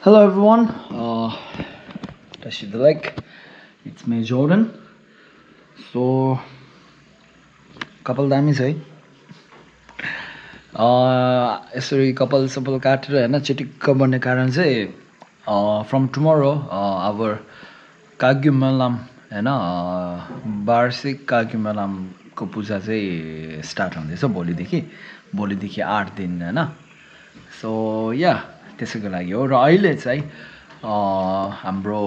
Hello everyone, touch the leg. It's me Jordan. So couple दामी छ है यसरी कपाल सपाल काटेर हैन चिटिक्क बन्ने कारण चाहिँ फ्रम टुमोरो आवर काग्यू मल्लाम हैन वार्षिक काग्यू मल्लामको पूजा चाहिँ स्टार्ट हुँदैछ भोलिदेखि 8 दिन हैन सो या त्यसैको लागि हो र अहिले चाहिँ हाम्रो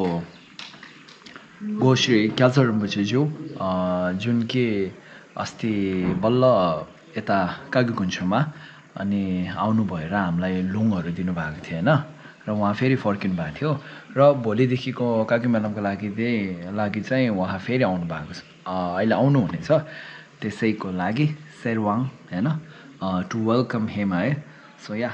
गोश्री क्याल्चर रिम्पोछेज्यू जुन कि अस्ति बल्ल यता कागुकुञ्चोमा अनि आउनु भएर हामीलाई लुङहरू दिनुभएको थियो हैन र उहाँ फेरि फर्किनु भएको थियो र भोलिदेखिको काग्यू मेलामको लागि चाहिँ उहाँ फेरि आउनु भएको छ अहिले आउनु हुनेछ त्यसैको लागि शेरवाङ हैन टु वेलकम हिम है सो या